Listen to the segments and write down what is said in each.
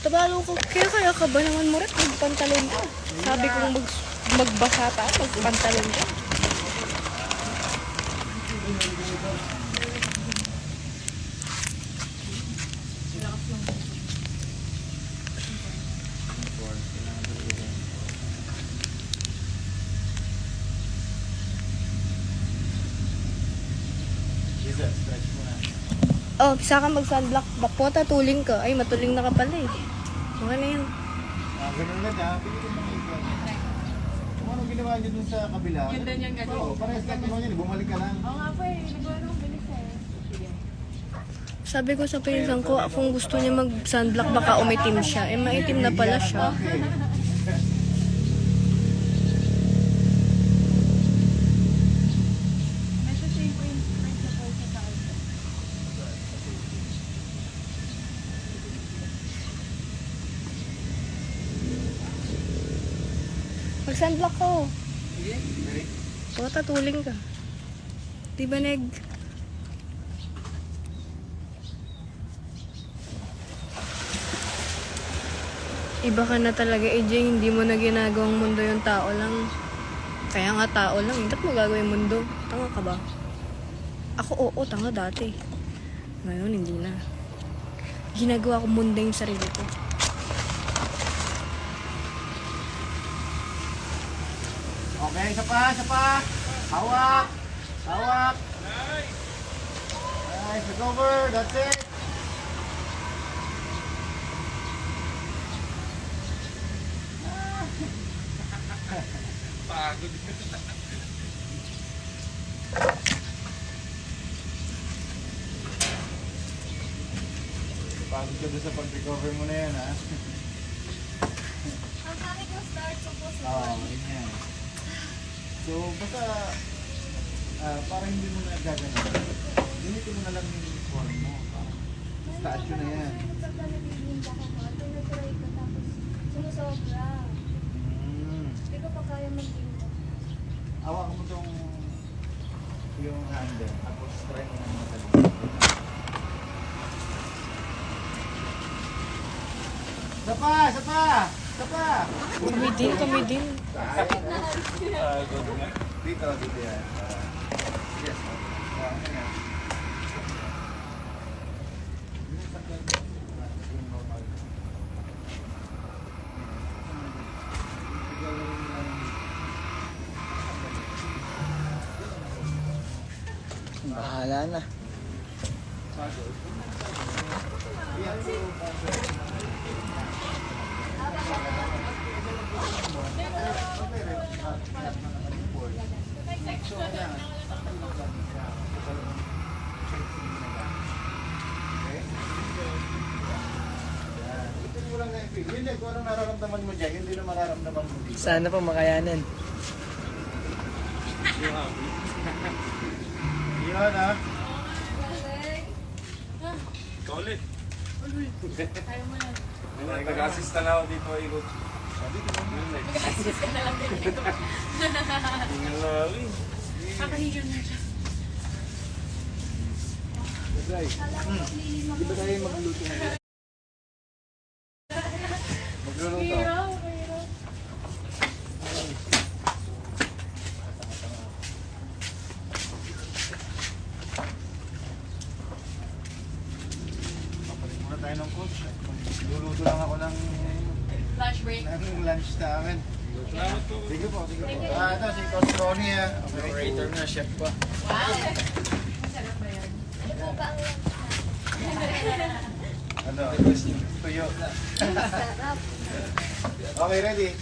Tabalo ko, kaya ka ba naman mo rin? Magpantalon ka. Sabi kong magbasa pa, magpantalon ka. Oh, bisa ka mag-sunblock. Bakpota, tuling ka. Ay, matuling na ka pala eh. Okay na yan. Ganun lang ha. Pili ko mga iba. Kung anong ginawa niyo dun sa kabila. Yun din yung ganyan. Oo, parehas lang naman yun. Bumalik ka lang. Oo nga po eh, nagawa nung bilis eh. Sabi ko sa pinsan ko, kung gusto niya mag-sunblock, baka umitim siya. Eh, maitim na pala siya. Medyo same po yung principle sa tao. Mag-sunblock ka oh. Baka tuling ka. Di ba, Neg? Iba ka na talaga, AJ. Hindi mo na ginagawang mundo yung tao lang. Kaya nga tao lang. Ba't mo gagawin mundo? Tanga ka ba? Ako, oo, tanga dati. Ngayon, hindi na. Ginagawa ko mundo yung sarili ko. Okay, isa pa, isa pa. Hawak. Hawak. Nice, recover. That's it. Pagod. Pagod ka doon sa pag-recover mo na yan, ha? Ang pangit yung start ko po Oo, yun yan. So, basta, parang hindi mo na gagawin. Ganito mo na lang yung form mo. Statue na yan. Nagpapalibigin ka ko, tinutry ko tapos sumusobra. Hindi ko pa kaya mag-bingo. Hawakan mo tong yung handle. Tapos try mo na mga Isa pa! Isa pa! Isa pa! Kami din, kami din. Dito, dito yan. Yes. Ano yan? Bahala na. Hindi, kung anong nararamdaman mo dyan, hindi na mararamdaman mo dito. Sana po makayanan. Yun, ha? Ikaw ulit. Kaya mo yan. Nag-assist na lang ako dito, ikot. Mag-assist ka na lang din ito. Tingnan na ako eh. Kakahigan na siya. Di ba tayo magluluto ngayon? Magluluto. Hiraw, hiraw. Papalit muna tayo ng coach. Luluto lang ako ng Lunch break. lunch sa akin. Salamat po. Sige po, sige po. Ito si Coach Ronnie, ha? Okay. Operator na, chef pa. Wow! Masarap ba yan? Ano po ba ang Ano? Tuyo. Okay, ready?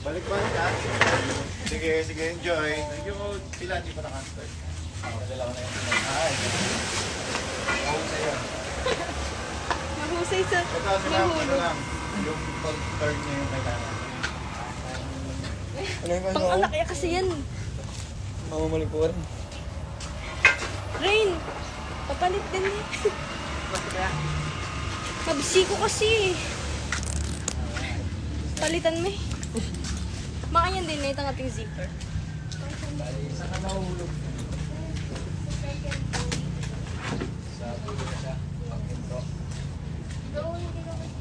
Balik-balik, ha? Sige, sige, enjoy. Thank you, Coach. Sila, di pa naka-start. Dala ko na yung ay. Oo, sa'yo. Mahusay sa Ito, sila, ano lang. Yung pag-turn niya yung kailangan. Ano yung pang anak kaya kasi yan. Mamamalik po rin. Rain, papalit din eh. Mabisi ko kasi. Palitan mo eh. Makanyan din na itang ating zipper. Isa ka mahulog. Sa pulo siya. Pag-intro. Doon, hindi ko kasi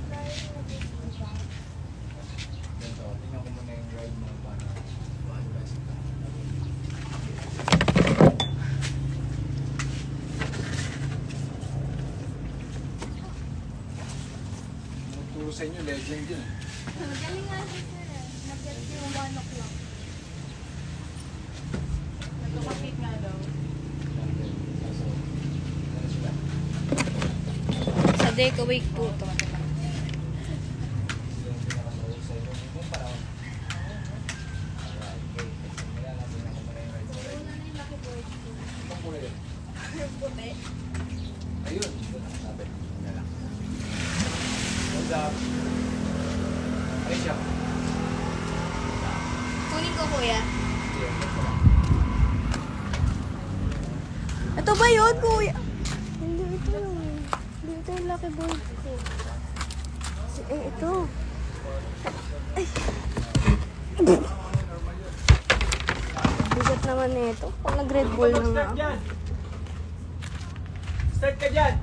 Turo sa inyo, legend yun. Galing nga si sir eh. Nag-get yung 1 o'clock. Nagkakapit nga daw. Sa Deca Week po to. Una na yung lucky board ko. Puti. Ayun, sabi. What's up? Ayun siya. Kunin ko, kuya. Ito ba yun, kuya? Hindi, ito yun. Hindi, ito yung lucky board ko. Ito. Ay. Bigat naman nito. Pag nag-Red Bull na nga ako. Start ka dyan!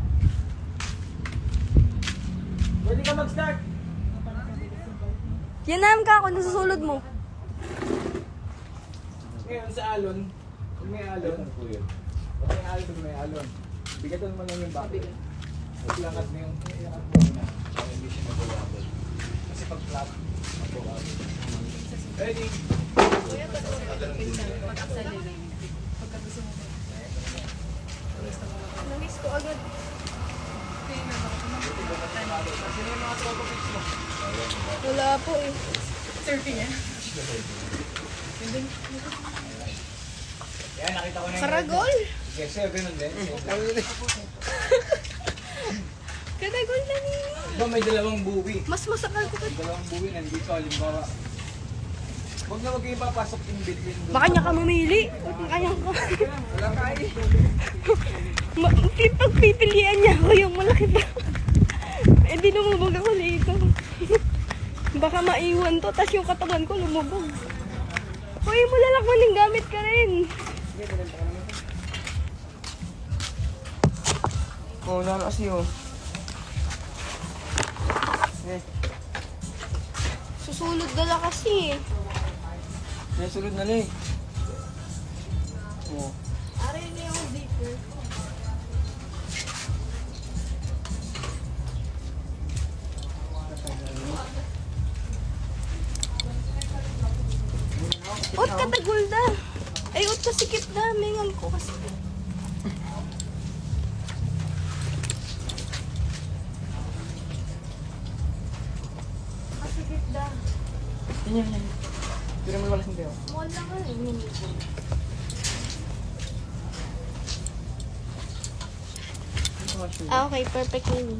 Pwede ka mag-start! Yan naman ka ako, nasusulod mo. Ngayon sa alon, kung may alon, kung may alon, kung may alon, bigatan mo lang yung bakit. Paglangat mo yung iangat mo muna, para hindi siya mag-ulabot. Kasi pag flat, mag-ulabot. Ready? Mag-accelerate. Pagka gusto mo ba? Namiss ko agad. Kaya na baka Sino yung mga tropa pics mo? Wala po eh. surfing eh. Yan, nakita ko na yung Karagol. Sige, sa'yo, ganun din. Karagol na ni. Diba may dalawang buwi? Mas masakal ko pa. May dalawang buwi nandito, halimbawa. Huwag na huwag kayo papasok in between doon. Baka niya ka mamili. Kaya ko. Wala kaya. Pagpipilian niya ako yung malaki pa. Eh di lumubog ako dito. Baka maiwan to, tas yung katawan ko lumubog. Uy, malalakman ng gamit ka rin. Oo, lalo kasi oh. Susulod dala kasi eh. May sulod na lang eh. Oo. Aray niya yung zipper. Ot katagol da. Ay, ot kasikip da. Mingan ko kasi. Kasikip da. Yan. Tira mo malas hindi oh. Mall lang ka rin. Ah, okay. Perfect yun.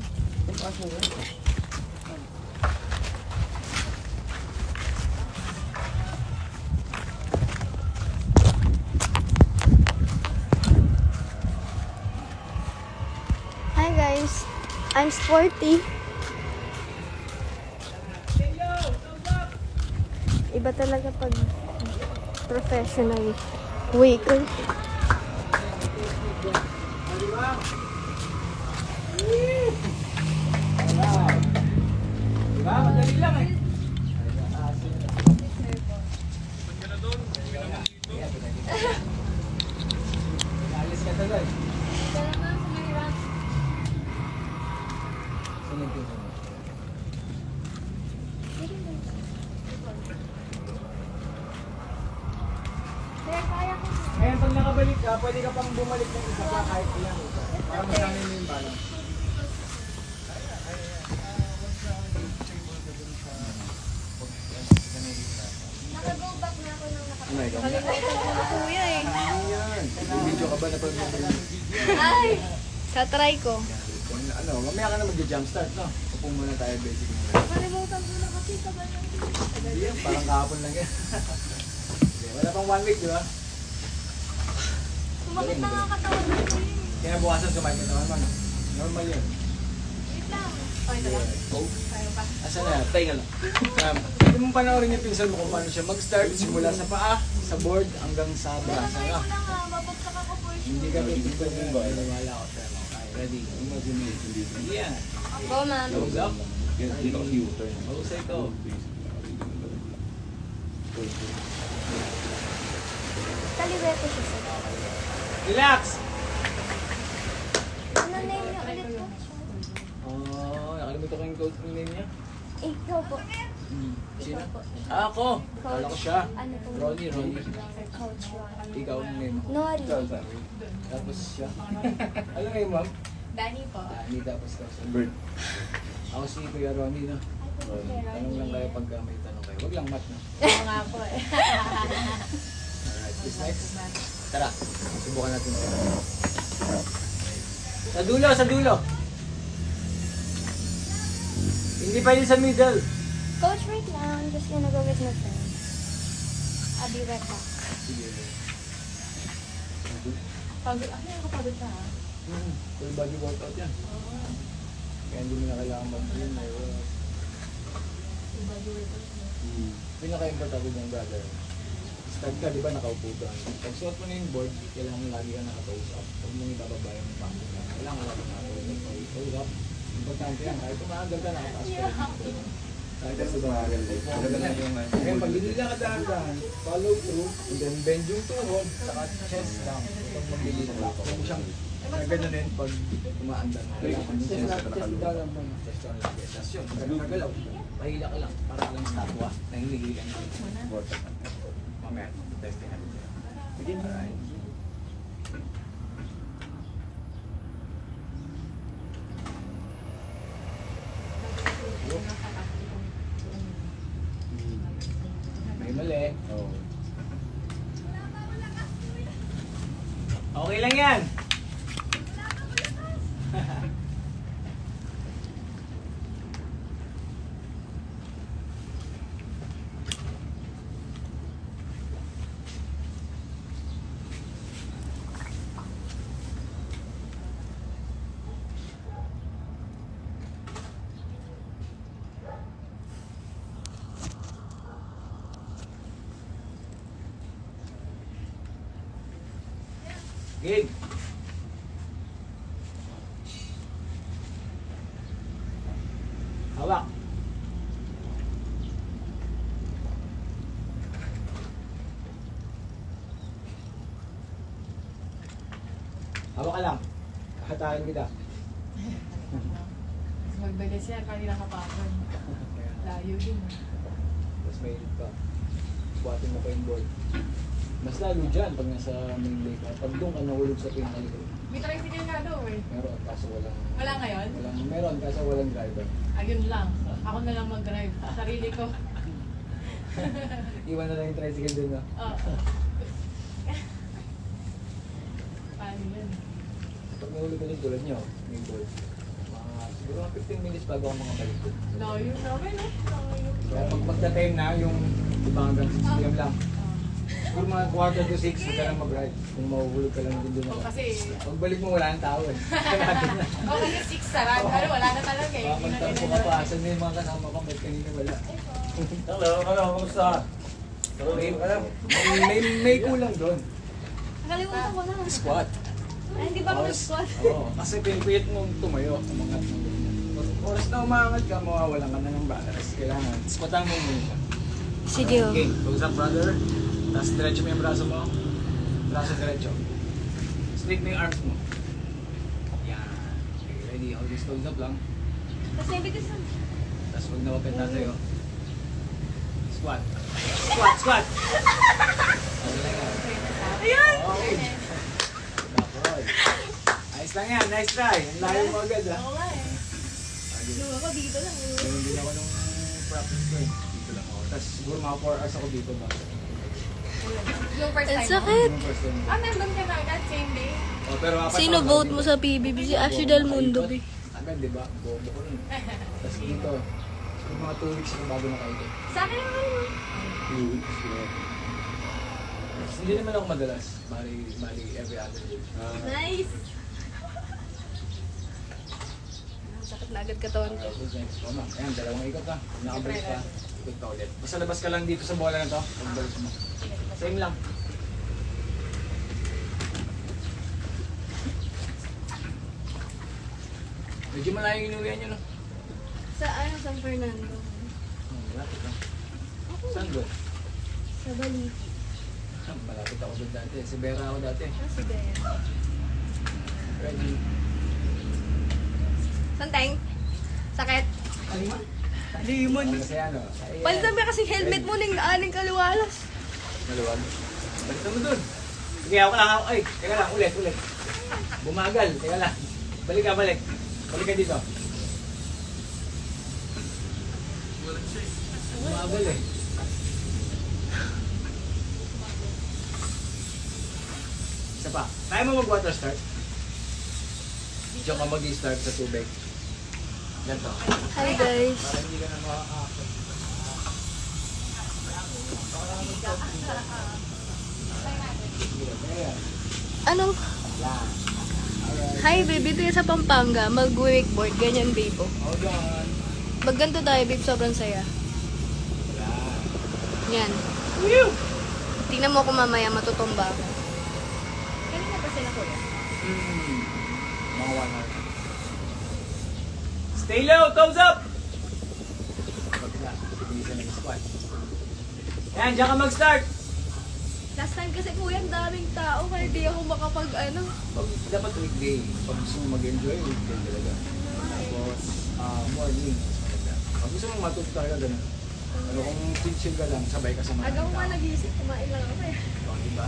Hi guys, I'm sporty. Iba talaga pag professional waker. Diba? Madali lang eh. Alis ka tuloy. Kaya nga sa may rock. Sinipin mo. Kaya kaya ko. Ngayon pag nakabalik ka, pwede ka pang bumalik ng isa pa kahit ilang isa. Para masanay mo yung balance. Naka-go back na ako nang naka- Kalimutan ko na kuya eh. Video ka ba na pag Ay! Tatry ko. ano, mamaya ka na mag-jump start, no? Upong muna tayo basic muna. Kalimutan ko na kasi sabay lang. Yan, parang kahapon lang yan. Okay, wala pang 1 week, di ba? Sumakit na nga katawan ko yun. Kaya bukasan sumakit naman man. Normal yun. Wait lang. Okay na lang. Go. Kaya pa. Asa na? Tayo lang. Pwede mong panoorin yung pinsan mo kung paano siya mag-start simula sa paa, sa board, hanggang sa braso Try nga. ko lang ha. Babagsak ako for Hindi sure. ka titigpan yun ba? Wala ako sir. Okay, ready? Yeah. Go ma'am. Close up. Mahusay ito. Kaliwete siya sir. Relax! Ano name niya ulit po? Oh, Nakalimutan ko yung coach name niya. Ikaw po. Sino? Ikaw po. Ah, ako! Kala ko siya. Ano po? Ronnie. Coach Ron. Ikaw ang name mo. Nori. Tapos siya. Ano name ma'am? Danny po. Dani, tapos Bird. Ako si Kuya Ronnie, no? Tanong lang kayo pagka may tanong kayo. Wag lang mat, no? Oo nga po eh. Alright, this next. Tara, subukan natin ito. Sa dulo, sa dulo! Hindi pa yun sa middle. Coach, wait lang. I'm just gonna go with my friend. I'll be right back. Sige. Pagod. Ano yung kapagod ka ha? Full body workout yan. Kaya hindi mo na kailangan mag-gym. Iba yung ito. Pinaka-importante ng brother. Start ka, di ba nakaupo ka? Pag suot mo na yung board, kailangan mo lagi ka nakatoes up. Huwag mong ibababa yung pangko ka. Kailangan lagi nakatoes up. Importante yan. Kahit umaagal ka, nakataas pa rin. Kahit sa tumagal. Maganda na yung ngayon, pag hindi lang dahan-dahan, follow through, and then bend yung tuhod, saka chest down. Huwag maglilito lang. Huwag mo siyang ganun din pag umaandar. Kailangan yung chest down lang po. Chest down lang. Tapos yun, pag nagalaw, mahila ka lang. Para ka lang statwa na hinihilan ka. Mamaya, testing natin siya. Begin. Alright. May mali. Oo. Okay lang yan. Gig. Hawak. Hawak ka lang. Hatakin kita. Mas magbilis yan, kanina kapagod. Layo din. Tapos may hit pa. Buhatin mo pa yung ball. Mas lalo dyan pag nasa main lane ka. Pag doon ka nahulog sa pinakalikod. May tricycle nga daw eh. Meron, kaso walang... Wala ngayon? Meron, kaso walang driver. Ayun lang. Ako na lang mag-drive. Sarili ko. Iwan na lang yung tricycle dun, no? Oo. Paano yun? Pag nahulog ka din tulad nyo, may ball. Siguro mga 15 minutes bago ang mga balik doon. Layo naman eh. Layo. Kaya pag magka-time na, yung iba hanggang 6 p.m. lang. Siguro mga quarter to 6, huwag ka lang mag-ride. Kung mahuhulog ka lang din doon. O kasi... Pagbalik mo, wala nang tao eh. O kasi 6 sarad. Pero wala na talaga eh. Hindi na Makapagtarpo ka nila. pa, asan na yung mga kasama ko, ba't kanina wala? Hello, kumusta? May kulang doon. Nakalimutan ko na. Squat. Ay, hindi pa ako nag-squat. Oo, kasi pinipiyat mo tumayo, umangat mo ganyan. Oras na umangat ka, mawawalan ka na ng balance. Kailangan, squatan mo muna. Sige, oh. Okay, close up brother. Tapos diretso mo yung braso mo. Braso diretso. Straight mo yung arms mo. Yan. Okay, ready? Hold this close up lang. Kasi bigas na. Tapos huwag na wapit na sa'yo. Squat. Squat, squat! Okay lang yan. Ayan! Okay. Bakoy. Ayos lang yan, nice try. Ang layo mo agad ha. Oo nga eh. Nung ako dito lang. Ganun din ako nung practice ko eh. Dito lang ako. Tapos siguro mga 4 hours ako dito ba. Yung first Ang time sakit. Yung first time ko. Ah, nandun ka na agad, same day. Oh, pero apat Sino ako vote dito. mo sa PBB? Si Ashley Del Mundo, be. Agad, di ba? Bobo ko rin. Tapos dito, siguro mga 2 weeks na bago nakaito. Sa akin naman. 2 weeks. Hindi naman ako madalas. Bali every other day. Nice. Sakit na agad katawan ko. Tapos next ko, ma'am. Ayan, dalawang ikot ka. Nakabalik ka. Ikot ka ulit. Basta labas ka lang dito sa bola na to. Pagbalik mo. Same lang. Medyo malayo yung inuwihan nyo, no? Sa San Fernando. Malapit lang. Saan doon? Sa Bali. Malapit ako doon dati. Si Vera ako dati. Ah, si Bea. Ready? Santeng? Sakit. Kalima. Limon. Kasi ano. Palitan mo kasi helmet mo ng aning kaluwalas. Maluwag. Balik mo dun. Sige, ako lang ako. Ay, teka lang, ulit. Bumagal, teka lang. Balik ka. Balik ka dito. Bumagal eh. Isa pa. Kaya mo mag-water start? Diyan ka mag-start sa tubig. Ganito. Hi guys. Para hindi ka na makakakot. Anong? Yan. Hi babe, dito yan sa Pampanga. Mag-wakeboard. Ganyan babe. Oh. Hold on. Magganto tayo babe, sobrang saya. Yan. Yan. Tingnan mo kung mamaya matutumba ako. Kanina pa sila kuya. Mga 1 hour. Stay low, toes up! Pagka, isa ng squat. Yan, diyan ka mag-start. Last time kasi kuya, ang daming tao. Kaya di ako makapag ano. Dapat weekday. Pag gusto mo mag-enjoy, weekday talaga. Tapos, morning. Pag gusto mo matuto talaga, ganun. Pero kung chill ka lang, sabay ka sa mga Aga ko nga nag-iisip, kumain lang ako eh. Oh, diba?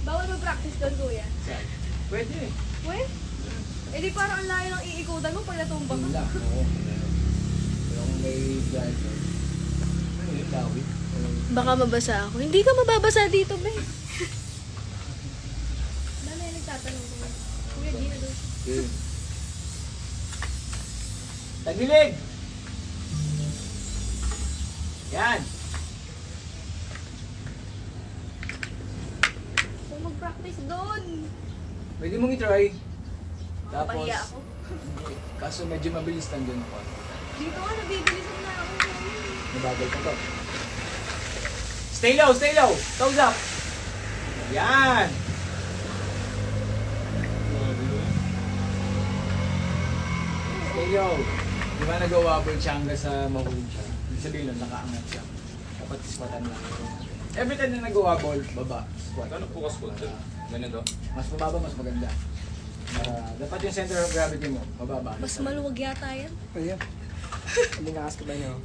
Bawal mag-practice doon kuya. Saan? Pwede eh. Well, di parang ang layo ng iikutan mo pag natumba Yun ka. lang, oo. Pero kung may driver, ano yun, dawit? Baka mabasa ako. Hindi ka mababasa dito, be. Dami yung nagtatanong ko. Kuya, di na doon. Okay. Tagilig! Yan! Kung mag-practice doon. Pwede mong i-try. Tapos, Mapahiya ako. kaso medyo mabilis lang dun ako. Dito nga, nabibilisan na ako. Nabagal pa to. Stay low, stay low! Toes up! Yan! Stay low. Di ba nag-wobble siya hanggang sa mahulog siya? Ibig sabihin nun, nakaangat siya. Dapat squatan lang. Every time na nag-wobble, baba, squat. Ano po kas po? Ganito? Mas mababa, mas maganda. Dapat yung center of gravity mo, mababa. Mas maluwag yata yan. Ayan. Hindi nakas ka ba niyo?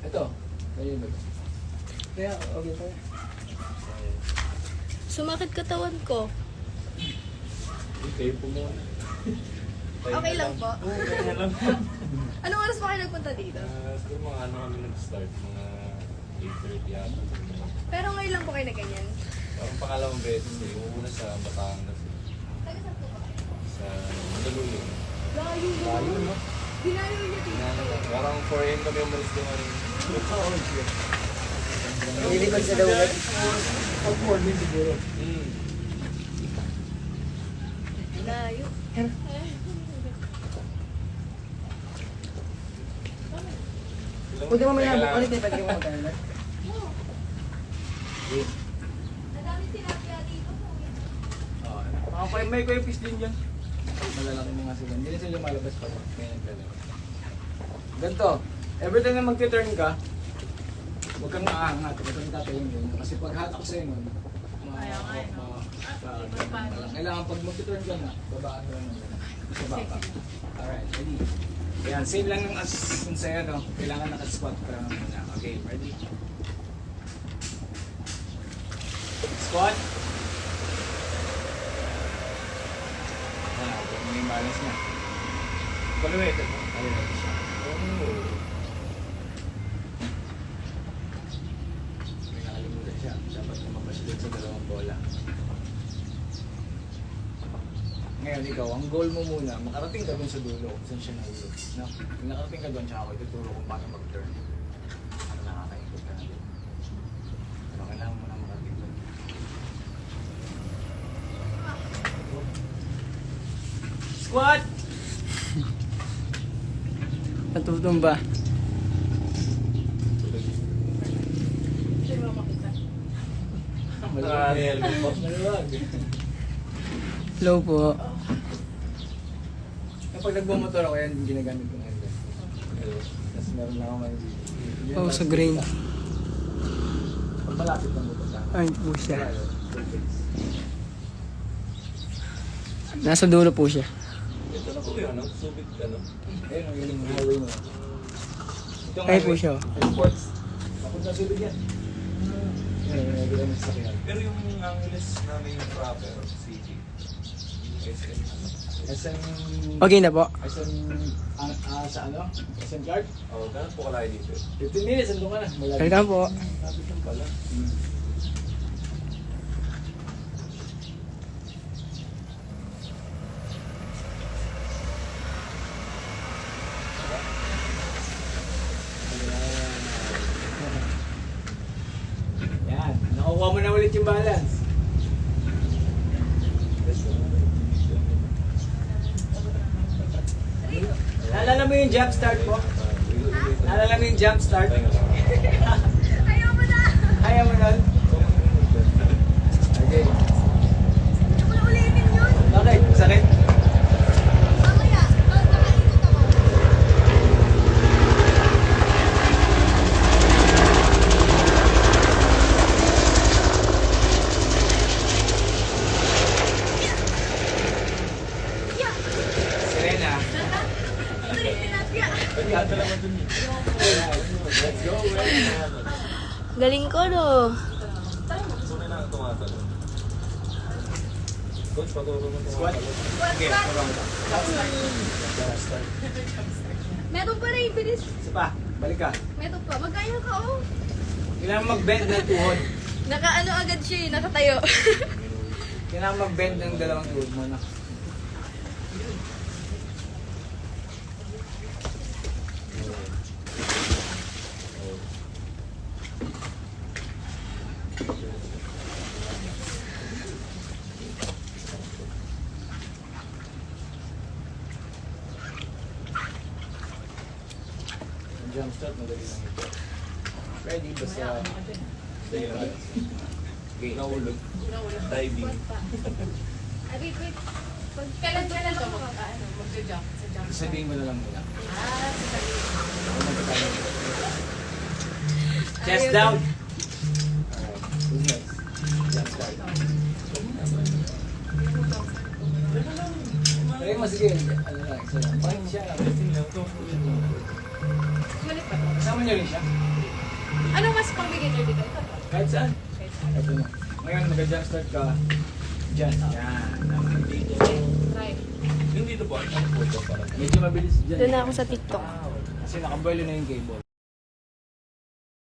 Ito. Ayun ba? Kaya, okay pa. Sumakit katawan ko. Okay po mo. Okay lang po. Okay lang. Anong oras pa kayo nagpunta dito? Siguro mga ano kami nag-start, mga 8:30 yata. Pero ngayon lang po kayo na ganyan. Parang pangalawang beses eh. Una sa Batangas eh. Sa Mandaluyong. Layo mo. Layo, no? Dinayo niya dito. Parang 4 AM kami umalis doon. Nililikod sa daw. Pag morning siguro. Layo. Pwede mo may habok ulit eh, pwede mo magkano. Ang dami tilapia dito. May kuya fish din dyan. Malalaki mga sila. Hindi na sila lumalabas pa. May naglalaro. Ganito, every time na mag-turn ka, huwag kang aangat, huwag kang tatayin yun. Kasi pag hatak sa'yo nun, kailangan pag mag-turn ka na, babaan ka na. Sa baba. Alright, ready? Ayan, same lang ng as sa'yo, no? Kailangan naka-squat ka lang muna. Okay, ready? Squat. Ito mo yung balance niya. Paluwit. Paluwit siya. May nakalimutan siya. Dapat lumabas doon sa dalawang bola. Ngayon ikaw, ang goal mo muna, makarating ka doon sa dulo kung saan siya nahulog. No? Kung nakarating ka doon, tsaka ako ituturo kung paano mag-turn. Ano nakakaikot ka na doon. Pero kailangan mo na makarating doon. Squat! Natutumba. Naka-helmet po. Maluwag. Hello po. Kapag nagbumotor ako yan, ginagamit ko ngayon. Tapos meron lang ako ngayon. Oh, sa green. Pag malapit ng motor sa akin. Ay, po siya. Perfect. Nasa dulo po siya. Ito na po yun, ano? Subic, ano? Ayun, yung highway mo. Itong Ay po highway. siya. Sports. Papunta sa Subic yan. Ayun, yung bilang sa sakyan. Pero yung Angeles namin yung proper city. SM. SM... Okay na po. SM... sa ano? SM Clark? Oh, ganun po kalaki dito. 15 minutes, andun ka na. Malapit. Welcome po. Lapit lang pala. Yan. Nakukuha mo na ulit yung balance. Naalala mo yung jump start mo? Naalala mo yung jump start? Ayaw mo na! Kaya mo nun? Okay. Hindi mo na ulitin yun! Bakit? Sakit? Mamaya, nakaikot ako. Serena. Ito rin tinapya. Let's go. Galing ko, no? Sunay na ang tumatalo. Coach, paturo mo Squat. tumatalo. Okay, turong. Meron pa rin, bilis. Isa pa. Balik ka. Meron pa. Magkaya ka, oh. Kailangan mag-bend ng tuhod. Nakaano agad siya eh, nakatayo. Kailangan mag-bend ng dalawang tuhod mo na. Ang jump start, madali lang ito. Ready, basta... Stay lang. Nahulog. Diving. Ay, wait. Kailan siya mag-jump? Sa jump. Sabihin mo na lang muna. Ah, sasabihin. Ako magkakaroon. Chest down. Alright, who's next? Jump start. Pero yung sige, ano lang, isa lang. Bakit siya? Sulit pa to. Kasama niyo rin siya? Anong mas pang-beginner dito? Ito to. Kahit saan? Ito na. Ngayon, mag-jump start ka. Diyan. Yan. Dito. Try. Yung dito po, ang po ito para. Medyo mabilis dyan. Doon na ako sa TikTok. Kasi nakaboilo na yung cable.